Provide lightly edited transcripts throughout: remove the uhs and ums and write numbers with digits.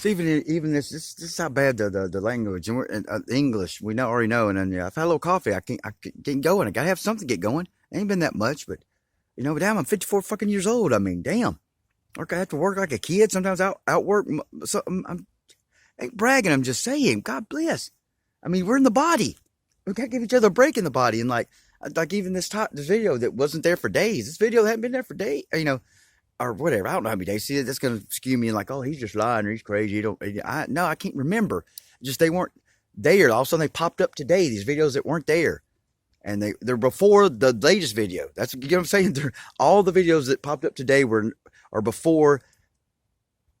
So even this is how bad the language and English we know already know. And then I've had a little coffee. I can't get going. I gotta have something to get going. It ain't been that much, but but damn, I'm 54 fucking years old. I mean, damn. Or I have to work like a kid. Sometimes outwork. So I'm ain't bragging. I'm just saying. God bless. I mean, we're in the body. We gotta give each other a break in the body. And like even this video that wasn't there for days. This video hadn't been there for days. Or whatever. I don't know how many days. See, that's gonna skew me like, oh, he's just lying or he's crazy. No, I can't remember. Just they weren't there. All of a sudden they popped up today. These videos that weren't there, and they're before the latest video. That's, you know what I'm saying. All the videos that popped up today are before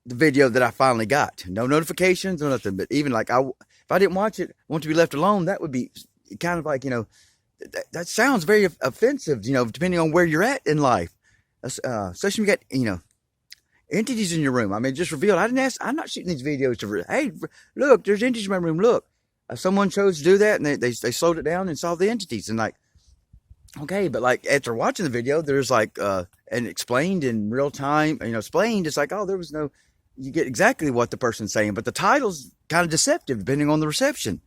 the video that I finally got. No notifications, no nothing. But even like if I didn't watch it, want to be left alone, that would be kind of like, that sounds very offensive, depending on where you're at in life. Especially when you got, entities in your room. I mean, just revealed. I'm not shooting these videos hey, look, there's entities in my room. Look, someone chose to do that, and they slowed it down and saw the entities. And like, okay, but like after watching the video, there's like, and explained in real time, explained. It's like, oh, there was no, you get exactly what the person's saying, but the title's kind of deceptive depending on the reception.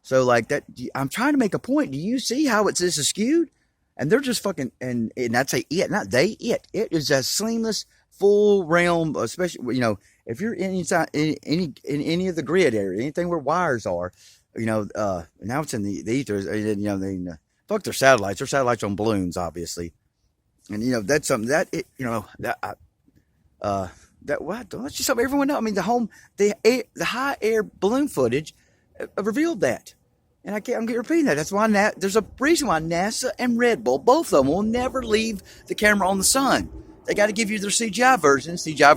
So like that, I'm trying to make a point. Do you see how this is skewed? And they're just fucking, and I'd say it, not they, it is a seamless, full realm, especially, if you're inside in any of the grid area, anything where wires are, now it's in the ethers, fuck their satellites. Their satellites on balloons, obviously. And, that's something that, what? Let's just let everyone know. I mean, the high air balloon footage revealed that. And I'm getting repeating that. That's why there's a reason why NASA and Red Bull, both of them, will never leave the camera on the sun. They got to give you their CGI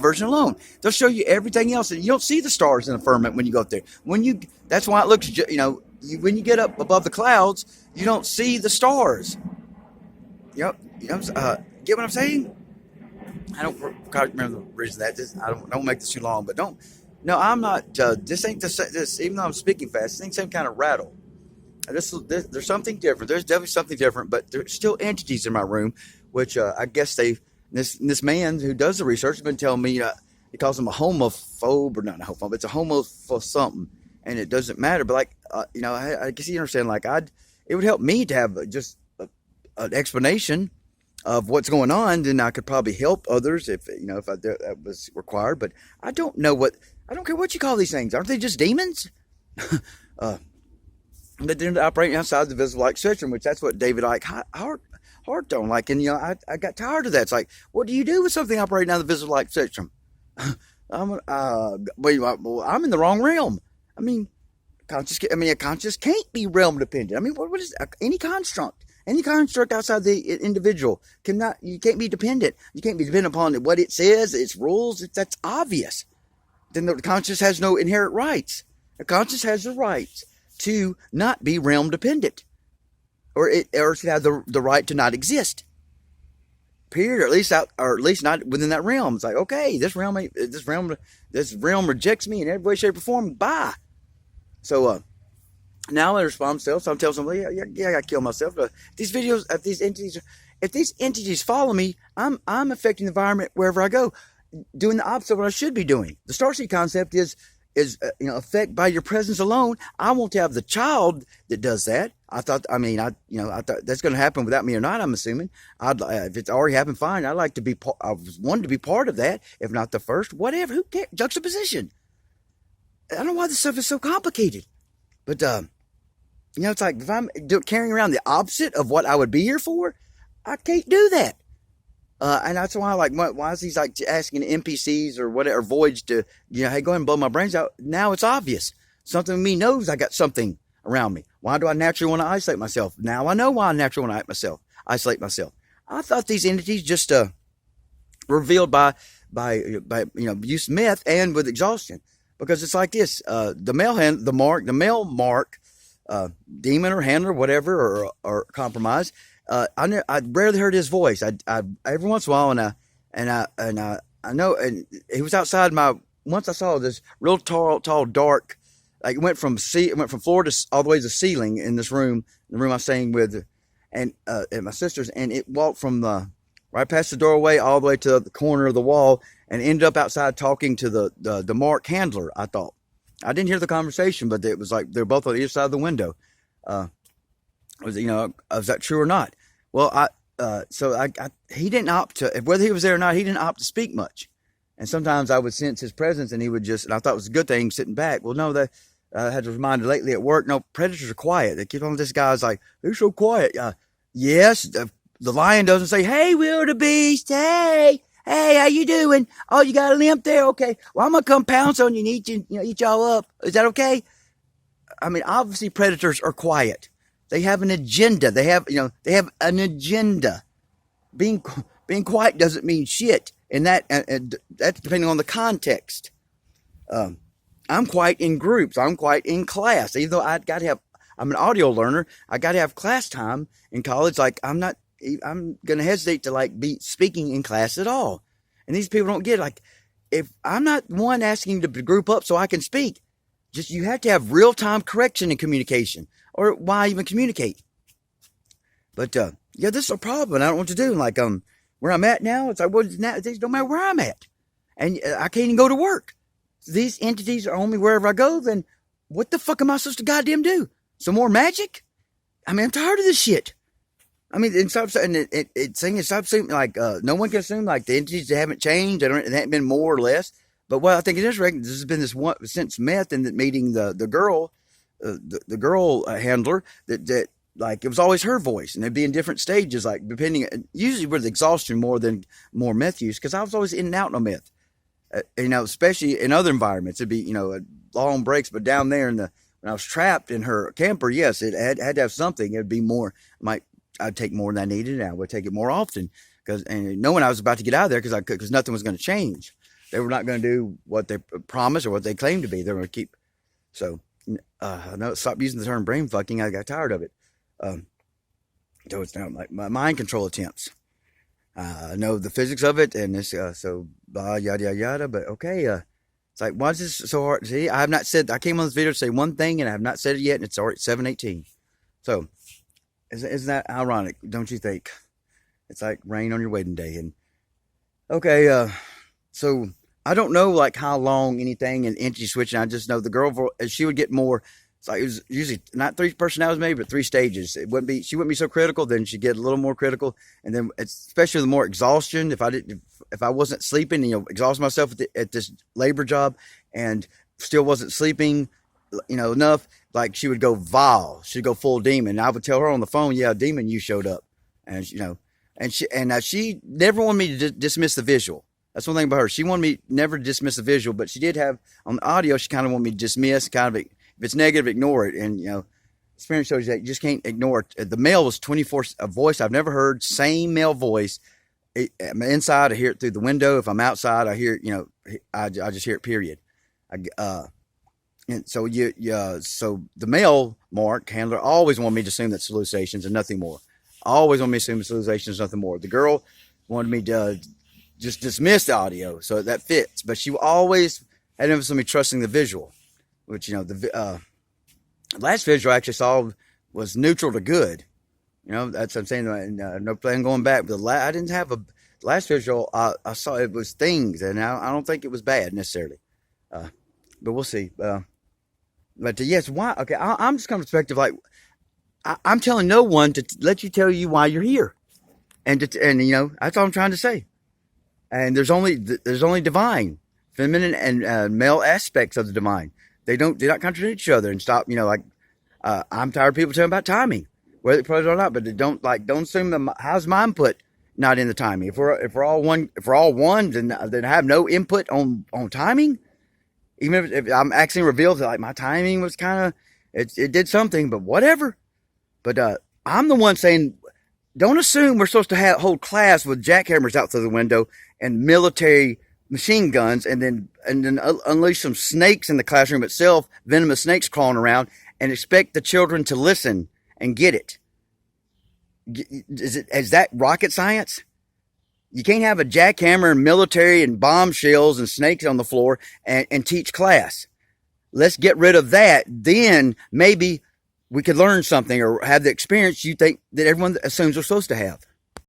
version alone. They'll show you everything else, and you don't see the stars in the firmament when you go up there. That's why it looks, when you get up above the clouds, you don't see the stars. Get what I'm saying? I don't remember the reason that. I don't make this too long, but don't. No, I'm not. This ain't this. Even though I'm speaking fast, this ain't some kind of rattle. There's something different. There's definitely something different, but there's still entities in my room, which I guess this man who does the research has been telling me, he calls him a homophobe, or not a homophobe, it's a homo for something, and it doesn't matter. But like, I guess you understand. Like, it would help me to have just an explanation of what's going on. Then I could probably help others if that was required. But I don't care what you call these things. Aren't they just demons? But they're operating outside the visible light spectrum, which that's what David Icke Hart don't like. And I got tired of that. It's like, what do you do with something operating out of the visible light spectrum? I'm in the wrong realm. I mean, a conscious can't be realm dependent. I mean, what is any construct? Any construct outside the individual you can't be dependent. You can't be dependent upon what it says, its rules. That's obvious. Then the conscious has no inherent rights. The conscious has the rights to not be realm dependent, or to have the right to not exist. Period. Or at least not within that realm. It's like, okay, this realm rejects me in every way, shape, or form. Bye. So now I respond myself. So I'm telling somebody, yeah, I gotta kill myself. These videos, if these entities follow me, I'm affecting the environment wherever I go, doing the opposite of what I should be doing. The starseed concept is affect by your presence alone. I want to have the child that does that. I thought that's going to happen without me or not. I'm assuming. If it's already happened, fine. I'd like to be. I wanted to be part of that, if not the first. Whatever. Who cares? Juxtaposition. I don't know why this stuff is so complicated, but it's like if I'm carrying around the opposite of what I would be here for, I can't do that. And that's why, why is he like asking NPCs or whatever, voids to, hey, go ahead and blow my brains out. Now it's obvious. Something in me knows I got something around me. Why do I naturally want to isolate myself? Now I know why I naturally want to isolate myself. I thought these entities just revealed by use meth and with exhaustion, because it's like this: the male mark, demon or handler, whatever, or compromise. I rarely heard his voice. I every once in a while, and I know, and he was outside once I saw this real tall, dark, like it went from floor to all the way to the ceiling in this room, the room I was staying with, and my sisters, and it walked from right past the doorway, all the way to the corner of the wall, and ended up outside talking to the Mark handler. I thought I didn't hear the conversation, but it was like they're both on the other side of the window. Was that true or not? Well, he didn't opt to, whether he was there or not, he didn't opt to speak much. And sometimes I would sense his presence, and he would just, and I thought it was a good thing sitting back. Well, no, I had to remind lately at work, no, predators are quiet. They keep on, this guy's like, they're so quiet. Yes, the lion doesn't say, hey, wildebeest, hey, how you doing? Oh, you got a limp there? Okay. Well, I'm going to come pounce on you and eat y'all up. Is that okay? I mean, obviously predators are quiet. They have an agenda. They have an agenda. Being quiet doesn't mean shit. And that's depending on the context. I'm quiet in groups. I'm quiet in class. Even though I'm an audio learner, I got to have class time in college. Like I'm going to hesitate to like be speaking in class at all. And these people don't get like, if I'm not one asking to group up so I can speak, just, you have to have real-time correction and communication, or why even communicate? But, yeah, this is a problem. I don't know what to do. Like, where I'm at now, it's like, well, now, it don't matter where I'm at. And I can't even go to work. These entities are on me wherever I go. Then what the fuck am I supposed to goddamn do? Some more magic? I mean, I'm tired of this shit. I mean, it stops seeming like, no one can assume like the entities that haven't changed. They haven't been more or less. But what I think it is, this has been this one since meth and meeting the girl, the girl handler that like it was always her voice, and they'd be in different stages, like depending, usually with exhaustion more meth use, because I was always in and out on meth, especially in other environments. It'd be long breaks, but down there when I was trapped in her camper, yes, it had to have something. It'd be more. I'd take more than I needed, and I would take it more often and knowing I was about to get out of there because nothing was going to change. They were not going to do what they promised or what they claimed to be. They were going to keep. So, I know, stop using the term brain fucking. I got tired of it. So it's now like my mind control attempts. I know the physics of it, and this, so yada, yada, yada. But okay, it's like, why is this so hard? See, I came on this video to say one thing, and I have not said it yet, and it's already 7:18. So, isn't that ironic? Don't you think? It's like rain on your wedding day. And okay, so I don't know like how long anything in entity switching. I just know the girl, she would get more. It's like it was usually not 3 personalities maybe, but 3 stages. She wouldn't be so critical. Then she'd get a little more critical, and then especially the more exhaustion. If I wasn't sleeping, exhaust myself at this labor job, and still wasn't sleeping, enough. Like she would go vile. She'd go full demon. And I would tell her on the phone, yeah, demon, you showed up, and she never wanted me to dismiss the visual. That's one thing about her. She wanted me never to dismiss the visual, but she did have on the audio. She kind of wanted me to dismiss, kind of, if it's negative, ignore it. And experience shows that you just can't ignore it. The male was 24, a voice I've never heard, same male voice. I'm inside, I hear it through the window. If I'm outside, I hear it. I just hear it. Period. And so so the male Mark handler always wanted me to assume that's hallucinations and nothing more. Always wanted me to assume it's hallucinations, nothing more. The girl wanted me to just dismiss the audio, so that fits. But she always had emphasis on me trusting the visual, which the last visual I actually saw was neutral to good. That's what I'm saying. No plan going back. But I didn't have the last visual. I saw it was things, and I don't think it was bad necessarily. But we'll see. But yes, why? Okay, I'm just coming from perspective. Like I'm telling no one to let you tell you why you're here, and that's all I'm trying to say. And there's only divine, feminine, and male aspects of the divine. They do not contradict each other and stop. I'm tired of people telling about timing, whether it plays or not. But don't assume that how's my input not in the timing. If we're all one, then have no input on timing. Even if I'm actually revealed that like my timing was kind of it did something, but whatever. But I'm the one saying, don't assume we're supposed to hold class with jackhammers out through the window and military machine guns, and then unleash some snakes in the classroom itself, venomous snakes crawling around, and expect the children to listen and get it. Is that rocket science? You can't have a jackhammer and military and bombshells and snakes on the floor and teach class. Let's get rid of that. Then maybe we could learn something or have the experience you think that everyone assumes we're supposed to have.